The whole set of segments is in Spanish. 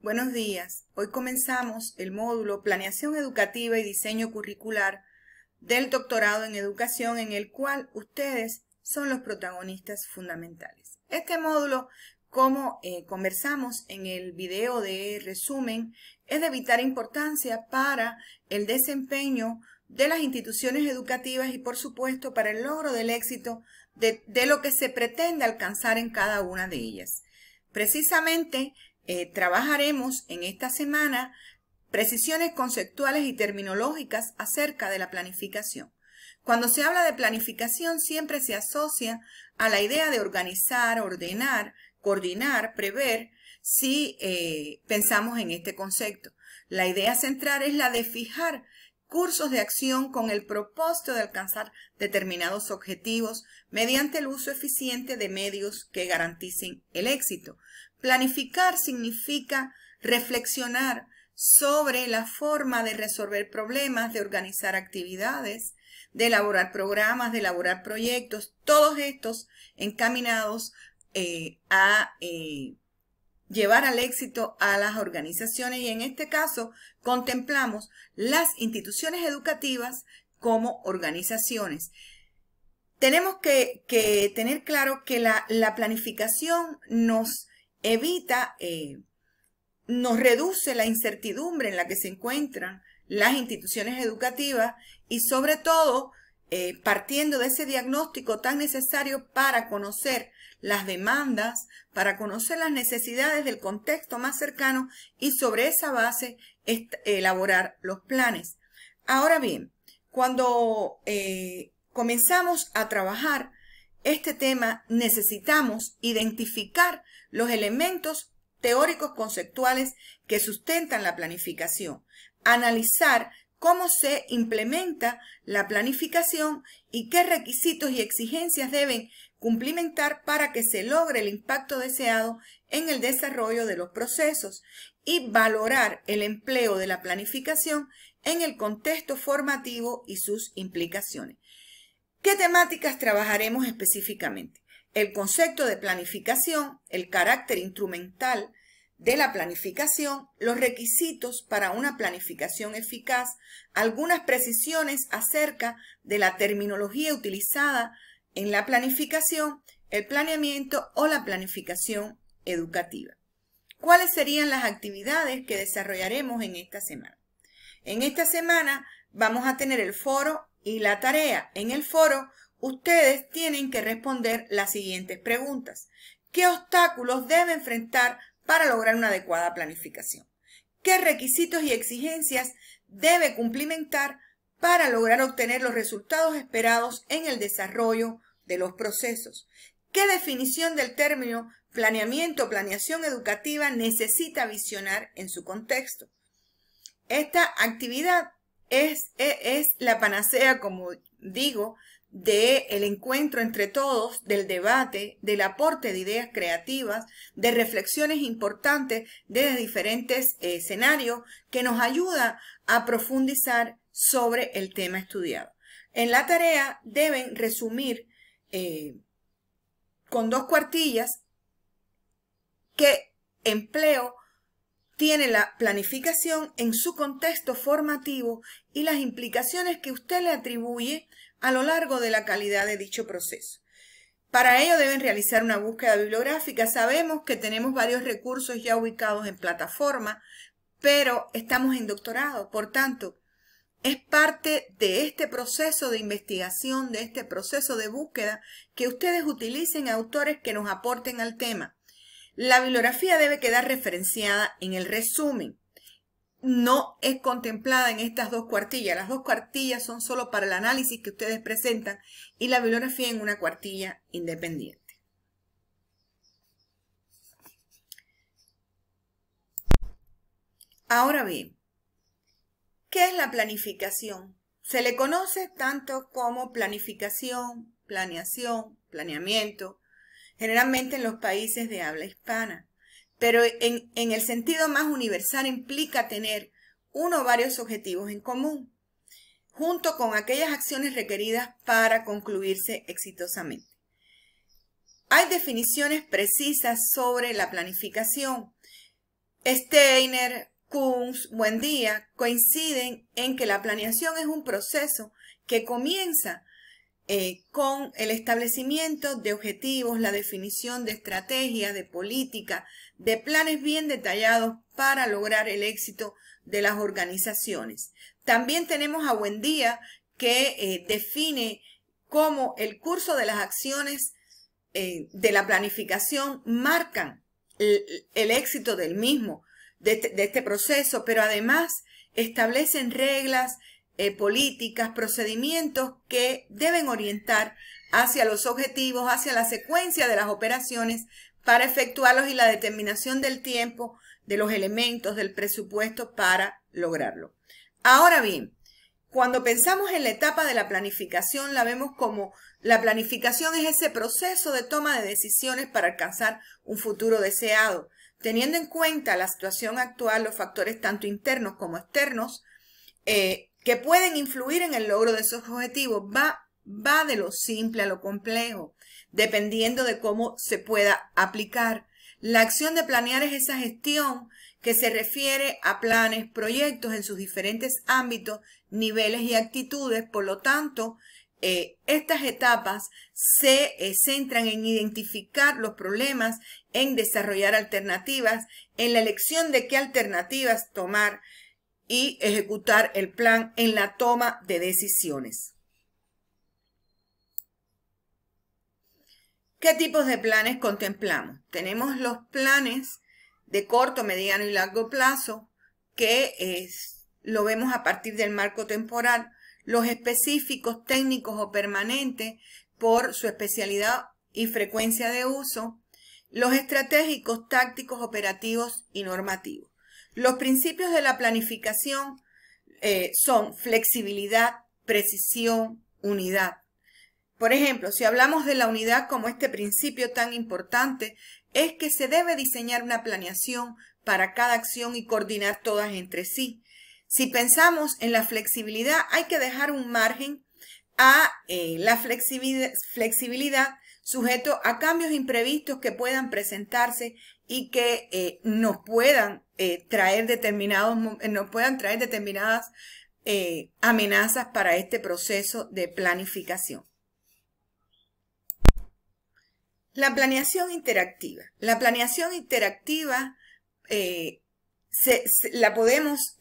Buenos días. Hoy comenzamos el módulo Planeación Educativa y Diseño Curricular del doctorado en Educación, en el cual ustedes son los protagonistas fundamentales. Este módulo, como conversamos en el video de resumen, es de vital importancia para el desempeño de las instituciones educativas y, por supuesto, para el logro del éxito de lo que se pretende alcanzar en cada una de ellas. Precisamente, trabajaremos en esta semana precisiones conceptuales y terminológicas acerca de la planificación. Cuando se habla de planificación siempre se asocia a la idea de organizar, ordenar, coordinar, prever, si pensamos en este concepto. La idea central es la de fijar cursos de acción con el propósito de alcanzar determinados objetivos mediante el uso eficiente de medios que garanticen el éxito. Planificar significa reflexionar sobre la forma de resolver problemas, de organizar actividades, de elaborar programas, de elaborar proyectos, todos estos encaminados a llevar al éxito a las organizaciones, y en este caso contemplamos las instituciones educativas como organizaciones. Tenemos que tener claro que la planificación nos evita, nos reduce la incertidumbre en la que se encuentran las instituciones educativas y sobre todo partiendo de ese diagnóstico tan necesario para conocer las demandas, para conocer las necesidades del contexto más cercano y sobre esa base elaborar los planes. Ahora bien, cuando comenzamos a trabajar este tema, necesitamos identificar los elementos teóricos conceptuales que sustentan la planificación, analizar cómo se implementa la planificación y qué requisitos y exigencias deben cumplimentar para que se logre el impacto deseado en el desarrollo de los procesos, y valorar el empleo de la planificación en el contexto formativo y sus implicaciones. ¿Qué temáticas trabajaremos específicamente? El concepto de planificación, el carácter instrumental de la planificación, los requisitos para una planificación eficaz, algunas precisiones acerca de la terminología utilizada en la planificación, el planeamiento o la planificación educativa. ¿Cuáles serían las actividades que desarrollaremos en esta semana? En esta semana vamos a tener el foro y la tarea. En el foro, ustedes tienen que responder las siguientes preguntas. ¿Qué obstáculos debe enfrentar para lograr una adecuada planificación? ¿Qué requisitos y exigencias debe cumplimentar para lograr obtener los resultados esperados en el desarrollo de los procesos? ¿Qué definición del término planeamiento o planeación educativa necesita visionar en su contexto? Esta actividad es la panacea, como digo, del encuentro entre todos, del debate, del aporte de ideas creativas, de reflexiones importantes desde diferentes escenarios que nos ayuda a profundizar sobre el tema estudiado. En la tarea deben resumir con 2 cuartillas qué empleo tiene la planificación en su contexto formativo y las implicaciones que usted le atribuye a lo largo de la calidad de dicho proceso. Para ello deben realizar una búsqueda bibliográfica. Sabemos que tenemos varios recursos ya ubicados en plataforma, pero estamos en doctorado, por tanto, es parte de este proceso de investigación, de este proceso de búsqueda, que ustedes utilicen autores que nos aporten al tema. La bibliografía debe quedar referenciada en el resumen. No es contemplada en estas 2 cuartillas. Las 2 cuartillas son solo para el análisis que ustedes presentan y la bibliografía en una cuartilla independiente. Ahora bien, ¿qué es la planificación? Se le conoce tanto como planificación, planeación, planeamiento, generalmente en los países de habla hispana, pero en el sentido más universal implica tener uno o varios objetivos en común, junto con aquellas acciones requeridas para concluirse exitosamente. Hay definiciones precisas sobre la planificación. Steiner, Kunz, Buendía coinciden en que la planeación es un proceso que comienza con el establecimiento de objetivos, la definición de estrategias, de política, de planes bien detallados para lograr el éxito de las organizaciones. También tenemos a Buendía que define cómo el curso de las acciones de la planificación marcan el éxito del mismo, de este proceso, pero además establecen reglas, políticas, procedimientos que deben orientar hacia los objetivos, hacia la secuencia de las operaciones para efectuarlos y la determinación del tiempo, de los elementos, del presupuesto para lograrlo. Ahora bien, cuando pensamos en la etapa de la planificación, la vemos como la planificación es ese proceso de toma de decisiones para alcanzar un futuro deseado, teniendo en cuenta la situación actual, los factores tanto internos como externos, que pueden influir en el logro de esos objetivos. Va de lo simple a lo complejo, dependiendo de cómo se pueda aplicar. La acción de planear es esa gestión que se refiere a planes, proyectos en sus diferentes ámbitos, niveles y actitudes. Por lo tanto, estas etapas se centran en identificar los problemas, en desarrollar alternativas, en la elección de qué alternativas tomar y ejecutar el plan en la toma de decisiones. ¿Qué tipos de planes contemplamos? Tenemos los planes de corto, mediano y largo plazo, que lo vemos a partir del marco temporal, los específicos, técnicos o permanentes por su especialidad y frecuencia de uso, los estratégicos, tácticos, operativos y normativos. Los principios de la planificación son flexibilidad, precisión, unidad. Por ejemplo, si hablamos de la unidad como este principio tan importante, es que se debe diseñar una planeación para cada acción y coordinar todas entre sí. Si pensamos en la flexibilidad, hay que dejar un margen a la flexibilidad sujeto a cambios imprevistos que puedan presentarse y que nos puedan traer determinadas amenazas para este proceso de planificación. La planeación interactiva. La planeación interactiva la podemos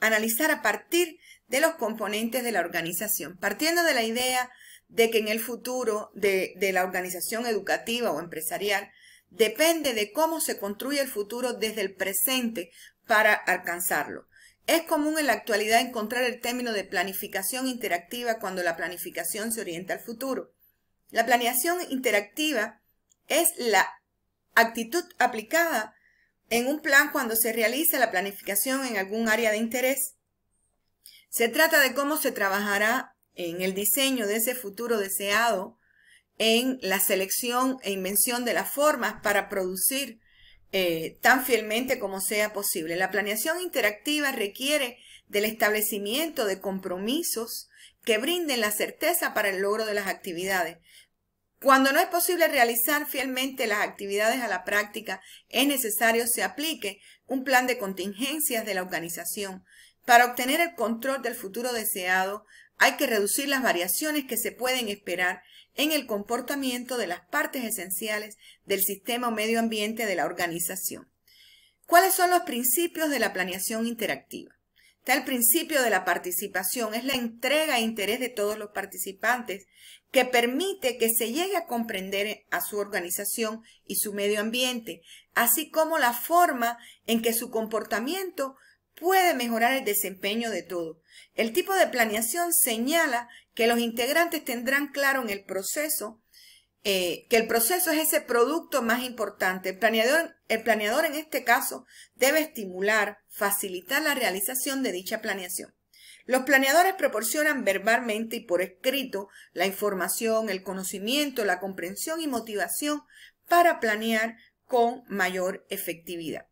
analizar a partir de los componentes de la organización, partiendo de la idea de que en el futuro de la organización educativa o empresarial depende de cómo se construye el futuro desde el presente para alcanzarlo. Es común en la actualidad encontrar el término de planificación interactiva cuando la planificación se orienta al futuro. La planeación interactiva es la actitud aplicada en un plan cuando se realiza la planificación en algún área de interés. Se trata de cómo se trabajará en el diseño de ese futuro deseado, en la selección e invención de las formas para producir tan fielmente como sea posible. La planeación interactiva requiere del establecimiento de compromisos que brinden la certeza para el logro de las actividades. Cuando no es posible realizar fielmente las actividades a la práctica, es necesario que se aplique un plan de contingencias de la organización. Para obtener el control del futuro deseado, hay que reducir las variaciones que se pueden esperar en el comportamiento de las partes esenciales del sistema o medio ambiente de la organización. ¿Cuáles son los principios de la planeación interactiva? Está el principio de la participación, es la entrega e interés de todos los participantes que permite que se llegue a comprender a su organización y su medio ambiente, así como la forma en que su comportamiento puede mejorar el desempeño de todo. El tipo de planeación señala que los integrantes tendrán claro en el proceso que el proceso es ese producto más importante. El planeador en este caso debe estimular, facilitar la realización de dicha planeación. Los planeadores proporcionan verbalmente y por escrito la información, el conocimiento, la comprensión y motivación para planear con mayor efectividad.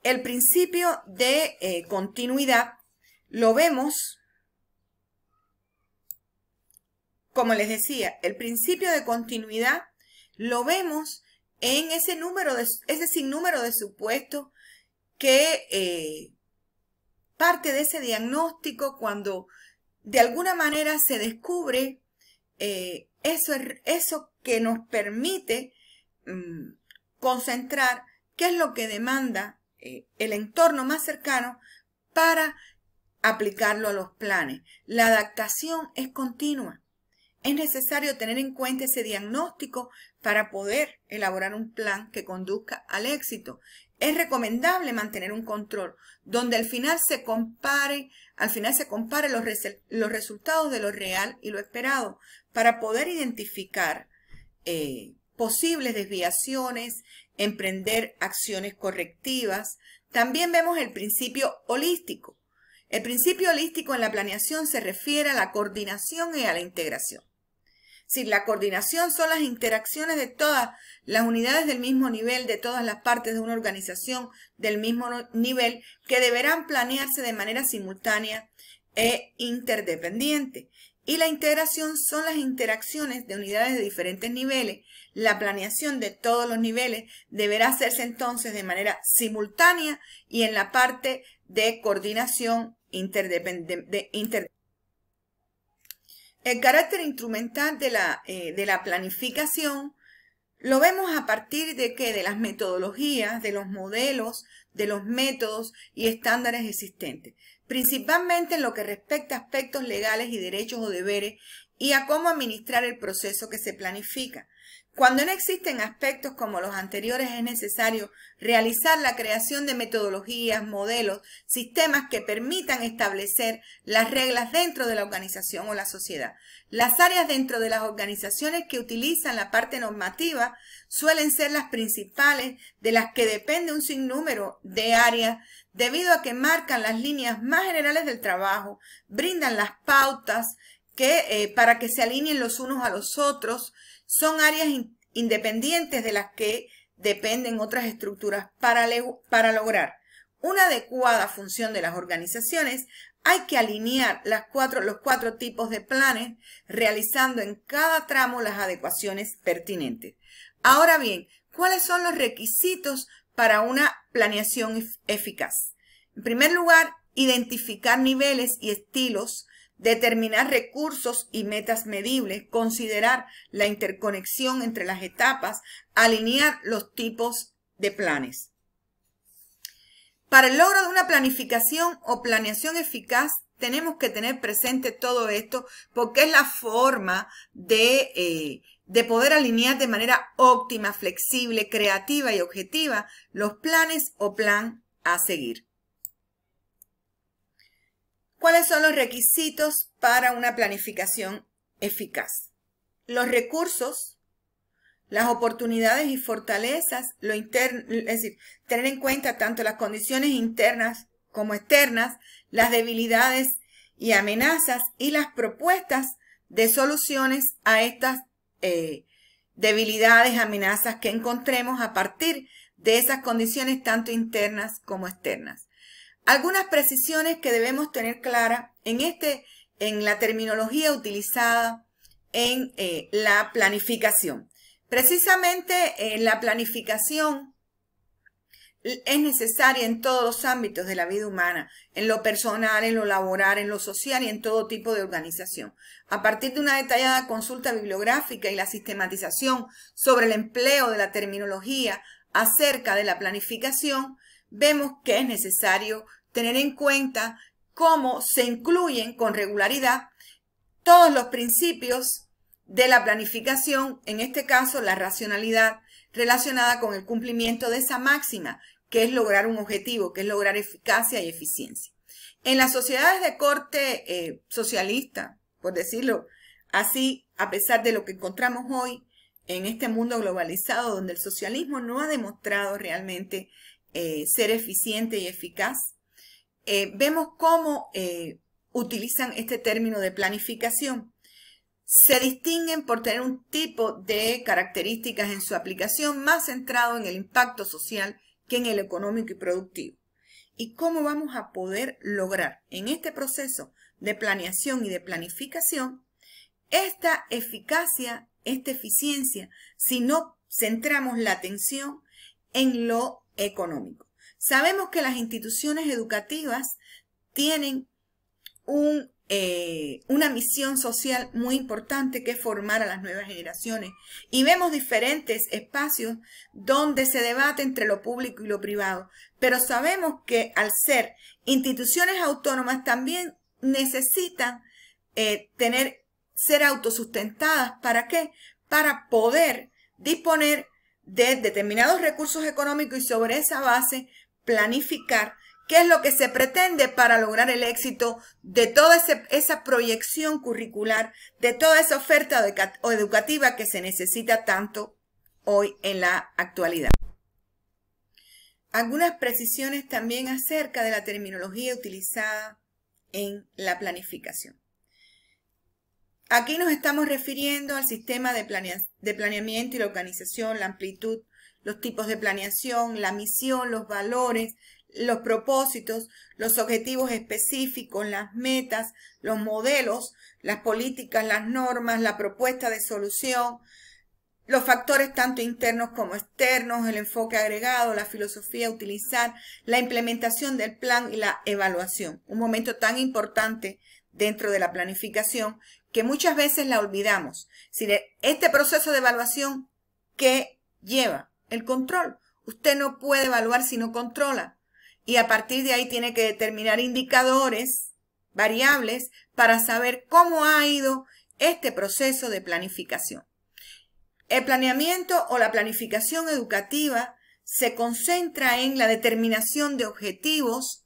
El principio de continuidad lo vemos, como les decía, el principio de continuidad lo vemos en ese sinnúmero de supuestos que parte de ese diagnóstico cuando de alguna manera se descubre eso que nos permite concentrar qué es lo que demanda el entorno más cercano para aplicarlo a los planes. La adaptación es continua. Es necesario tener en cuenta ese diagnóstico para poder elaborar un plan que conduzca al éxito. Es recomendable mantener un control donde al final se compare los resultados de lo real y lo esperado para poder identificar posibles desviaciones, emprender acciones correctivas. También vemos el principio holístico. El principio holístico en la planeación se refiere a la coordinación y a la integración. Si la coordinación son las interacciones de todas las unidades del mismo nivel, de todas las partes de una organización del mismo nivel, que deberán planearse de manera simultánea e interdependiente. Y la integración son las interacciones de unidades de diferentes niveles. La planeación de todos los niveles deberá hacerse entonces de manera simultánea y en la parte de coordinación interdependiente. El carácter instrumental de la planificación lo vemos a partir de las metodologías, de los modelos, de los métodos y estándares existentes, principalmente en lo que respecta a aspectos legales y derechos o deberes y a cómo administrar el proceso que se planifica. Cuando no existen aspectos como los anteriores, es necesario realizar la creación de metodologías, modelos, sistemas que permitan establecer las reglas dentro de la organización o la sociedad. Las áreas dentro de las organizaciones que utilizan la parte normativa suelen ser las principales, de las que depende un sinnúmero de áreas, debido a que marcan las líneas más generales del trabajo, brindan las pautas para que se alineen los unos a los otros. Son áreas independientes de las que dependen otras estructuras. Para lograr una adecuada función de las organizaciones, hay que alinear los cuatro tipos de planes, realizando en cada tramo las adecuaciones pertinentes. Ahora bien, ¿cuáles son los requisitos para una planeación eficaz? En primer lugar, identificar niveles y estilos, determinar recursos y metas medibles, considerar la interconexión entre las etapas, alinear los tipos de planes. Para el logro de una planificación o planeación eficaz, tenemos que tener presente todo esto porque es la forma de poder alinear de manera óptima, flexible, creativa y objetiva los planes o plan a seguir. ¿Cuáles son los requisitos para una planificación eficaz? Los recursos, las oportunidades y fortalezas, es decir, tener en cuenta tanto las condiciones internas como externas, las debilidades y amenazas y las propuestas de soluciones a estas debilidades, amenazas que encontremos a partir de esas condiciones tanto internas como externas. Algunas precisiones que debemos tener claras en la terminología utilizada en la planificación. Precisamente la planificación es necesaria en todos los ámbitos de la vida humana, en lo personal, en lo laboral, en lo social y en todo tipo de organización. A partir de una detallada consulta bibliográfica y la sistematización sobre el empleo de la terminología acerca de la planificación, vemos que es necesario tener en cuenta cómo se incluyen con regularidad todos los principios de la planificación, en este caso la racionalidad relacionada con el cumplimiento de esa máxima, que es lograr un objetivo, que es lograr eficacia y eficiencia. En las sociedades de corte socialista, por decirlo así, a pesar de lo que encontramos hoy en este mundo globalizado donde el socialismo no ha demostrado realmente ser eficiente y eficaz, vemos cómo utilizan este término de planificación. Se distinguen por tener un tipo de características en su aplicación más centrado en el impacto social que en el económico y productivo. ¿Y cómo vamos a poder lograr en este proceso de planeación y de planificación esta eficacia, esta eficiencia, si no centramos la atención en lo económico? Sabemos que las instituciones educativas tienen una misión social muy importante, que es formar a las nuevas generaciones. Y vemos diferentes espacios donde se debate entre lo público y lo privado. Pero sabemos que al ser instituciones autónomas también necesitan ser autosustentadas. ¿Para qué? Para poder disponer de determinados recursos económicos y sobre esa base planificar qué es lo que se pretende para lograr el éxito de toda esa proyección curricular, de toda esa oferta educativa que se necesita tanto hoy en la actualidad. Algunas precisiones también acerca de la terminología utilizada en la planificación. Aquí nos estamos refiriendo al sistema de planeamiento y la organización, la amplitud, los tipos de planeación, la misión, los valores, los propósitos, los objetivos específicos, las metas, los modelos, las políticas, las normas, la propuesta de solución, los factores tanto internos como externos, el enfoque agregado, la filosofía a utilizar, la implementación del plan y la evaluación. Un momento tan importante dentro de la planificación que muchas veces la olvidamos. Este proceso de evaluación, ¿qué lleva? El control. Usted no puede evaluar si no controla. Y a partir de ahí tiene que determinar indicadores, variables, para saber cómo ha ido este proceso de planificación. El planeamiento o la planificación educativa se concentra en la determinación de objetivos,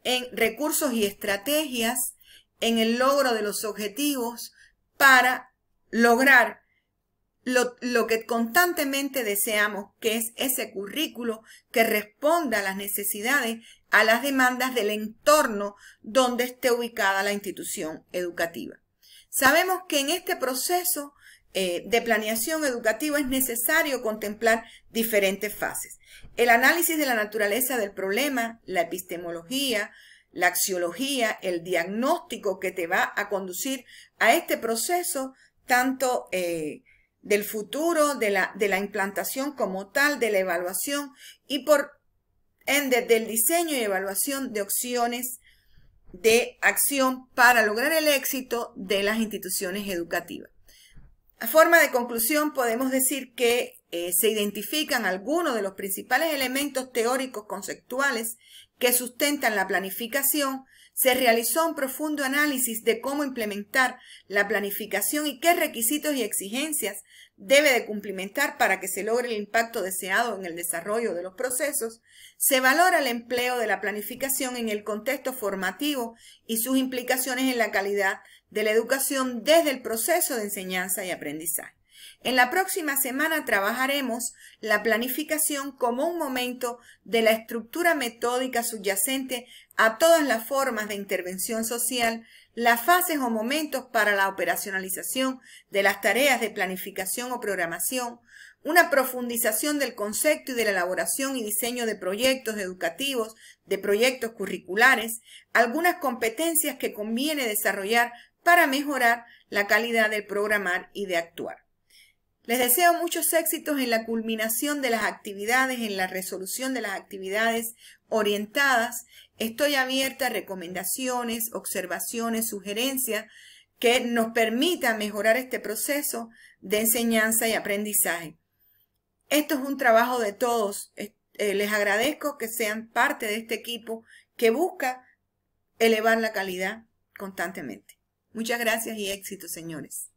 en recursos y estrategias, en el logro de los objetivos para lograr lo que constantemente deseamos, que es ese currículo que responda a las necesidades, a las demandas del entorno donde esté ubicada la institución educativa. Sabemos que en este proceso de planeación educativa es necesario contemplar diferentes fases. El análisis de la naturaleza del problema, la epistemología, la axiología, el diagnóstico que te va a conducir a este proceso, tanto del futuro, de la implantación como tal, de la evaluación y por ende del diseño y evaluación de opciones de acción para lograr el éxito de las instituciones educativas. A forma de conclusión, podemos decir que se identifican algunos de los principales elementos teóricos conceptuales que sustentan la planificación. Se realizó un profundo análisis de cómo implementar la planificación y qué requisitos y exigencias debe de cumplimentar para que se logre el impacto deseado en el desarrollo de los procesos. Se valora el empleo de la planificación en el contexto formativo y sus implicaciones en la calidad de la educación desde el proceso de enseñanza y aprendizaje. En la próxima semana trabajaremos la planificación como un momento de la estructura metódica subyacente a todas las formas de intervención social, las fases o momentos para la operacionalización de las tareas de planificación o programación, una profundización del concepto y de la elaboración y diseño de proyectos educativos, de proyectos curriculares, algunas competencias que conviene desarrollar para mejorar la calidad del programar y de actuar. Les deseo muchos éxitos en la culminación de las actividades, en la resolución de las actividades orientadas. Estoy abierta a recomendaciones, observaciones, sugerencias que nos permitan mejorar este proceso de enseñanza y aprendizaje. Esto es un trabajo de todos. Les agradezco que sean parte de este equipo que busca elevar la calidad constantemente. Muchas gracias y éxito, señores.